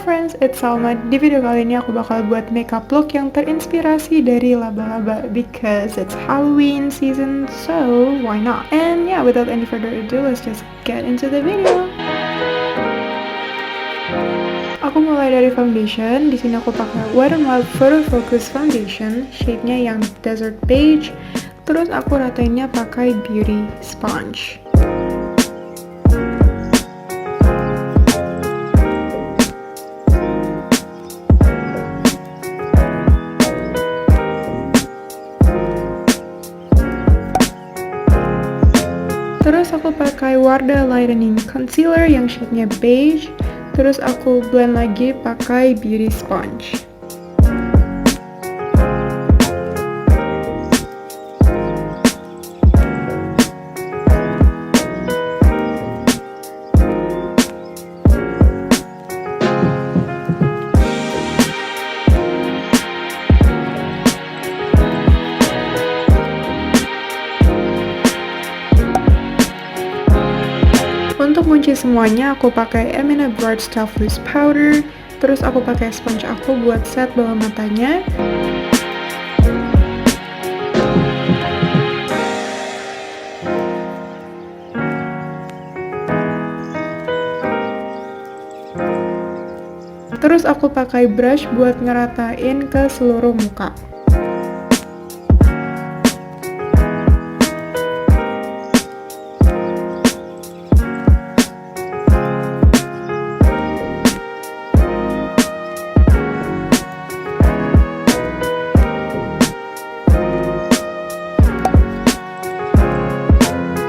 friends, it's Salma. Di video kali ini aku bakal buat makeup look yang terinspirasi dari laba-laba because it's Halloween season, so why not? And yeah, without any further ado, let's just get into the video. Aku mulai dari foundation. Di sini aku pakai Wet n Wild Photo Focus Foundation, shade-nya yang desert beige. Terus aku ratainnya pakai beauty sponge. Terus aku pakai Wardah lightening concealer yang shade-nya beige. Terus aku blend lagi pakai beauty sponge. Untuk kunci semuanya, aku pakai Emina Broad Stuff Loose Powder. Terus aku pakai sponge aku buat set bawah matanya. Terus aku pakai brush buat ngeratain ke seluruh muka.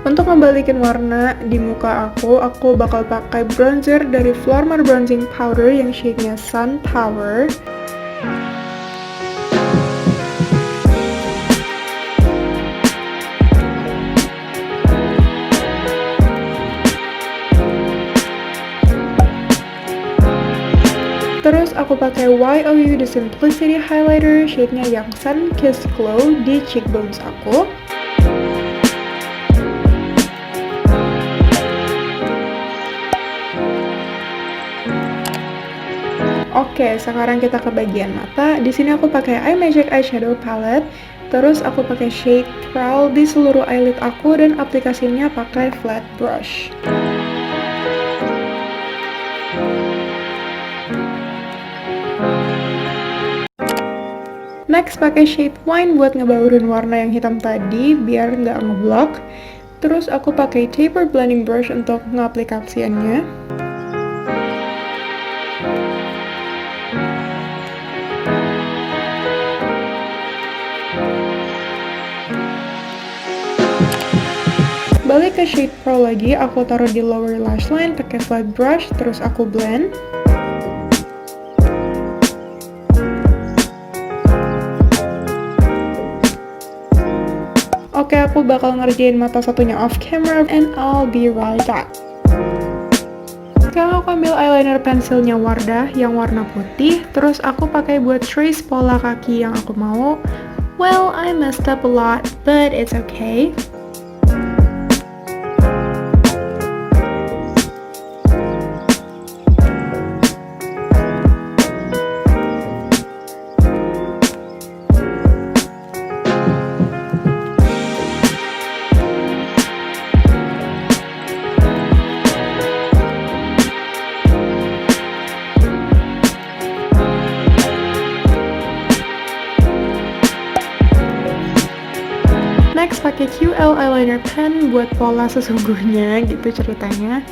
Untuk membalikin warna di muka aku bakal pakai bronzer dari Flormar bronzing powder yang shade-nya Sun Power. Terus aku pakai Y.O.U The Simplicity highlighter, shade-nya yang Sunkissed glow di cheekbones aku. Oke, sekarang kita ke bagian mata. Di sini aku pakai Imagic eyeshadow palette. Terus aku pakai shade Prowl di seluruh eyelid aku dan aplikasinya pakai flat brush. Next, pakai shade Wine buat ngebaurin warna yang hitam tadi biar nggak ngeblok. Terus aku pakai taper blending brush untuk ngaplikasiannya. Balik ke shade Pro lagi, aku taruh di lower lash line pakai flat brush, terus aku blend. Oke, aku bakal ngerjain mata satunya off camera, and I'll be right back. Sekarang aku ambil eyeliner pensilnya Wardah yang warna putih, terus aku pakai buat trace pola kaki yang aku mau. Well, I messed up a lot, but it's okay. Next, pakai Y.O.U eyeliner pen buat pola sesungguhnya, gitu ceritanya.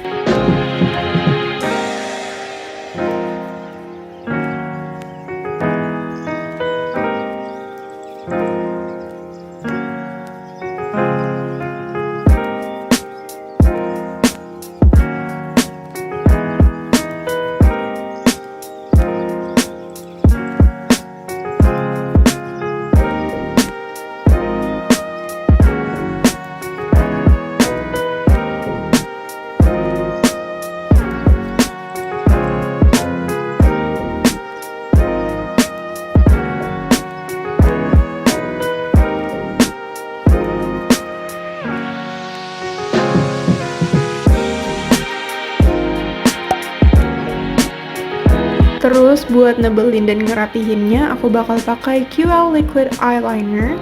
Terus buat nebelin dan ngerapihinnya, aku bakal pakai Y.O.U liquid eyeliner.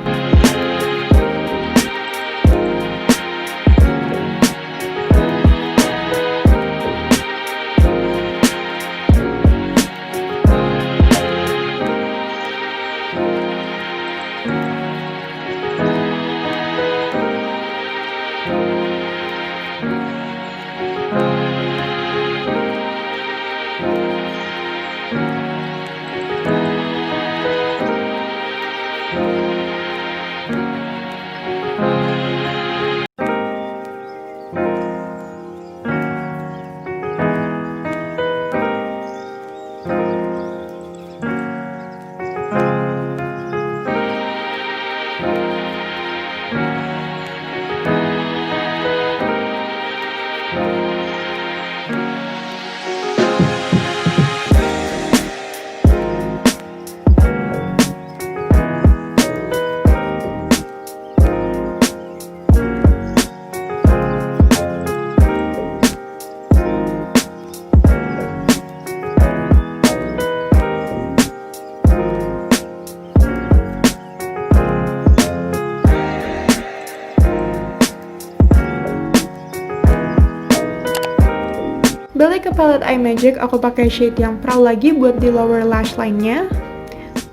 Balik ke palette Imagic, aku pakai shade yang brown lagi buat di lower lash line-nya.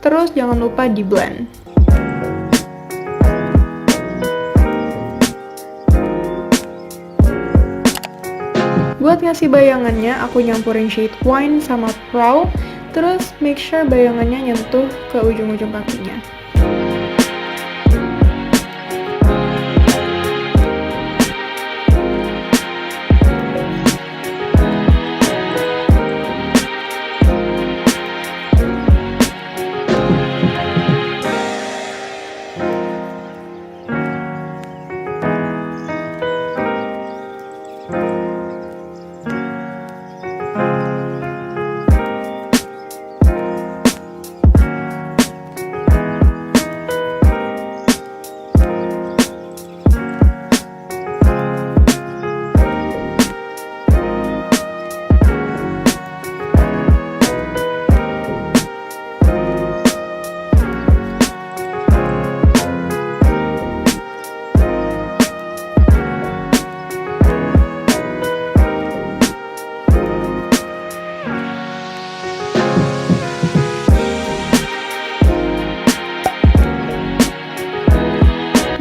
Terus jangan lupa di blend. Buat ngasih bayangannya, aku nyampurin shade wine sama brow. Terus make sure bayangannya nyentuh ke ujung-ujung kakinya.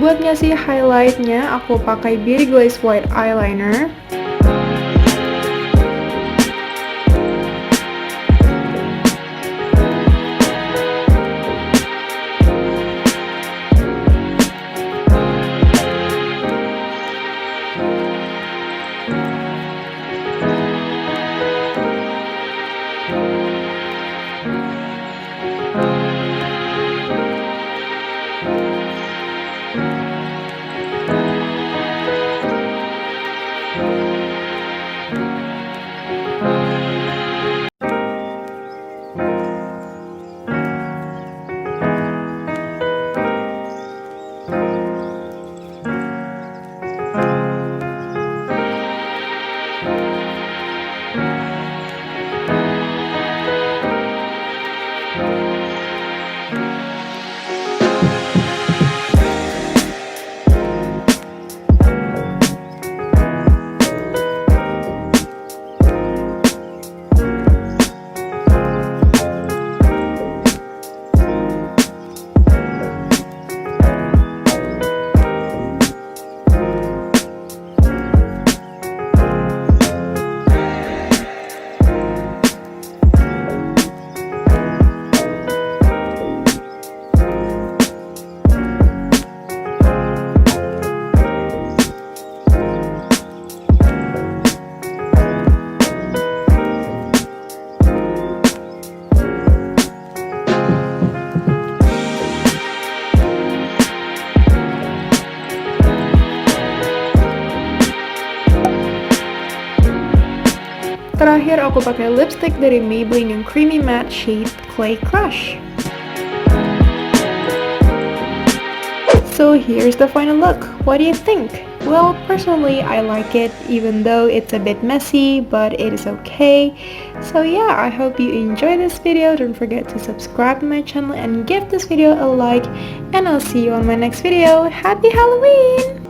Buat ngasih highlight-nya, aku pakai Beauty Glazed White Eyeliner. Terakhir aku pakai lipstick dari Maybelline yang creamy matte shade Clay Crush. So here's the final look. What do you think? Well, personally, I like it, even though it's a bit messy, but it is okay. So yeah, I hope you enjoyed this video. Don't forget to subscribe to my channel and give this video a like, and I'll see you on my next video. Happy Halloween!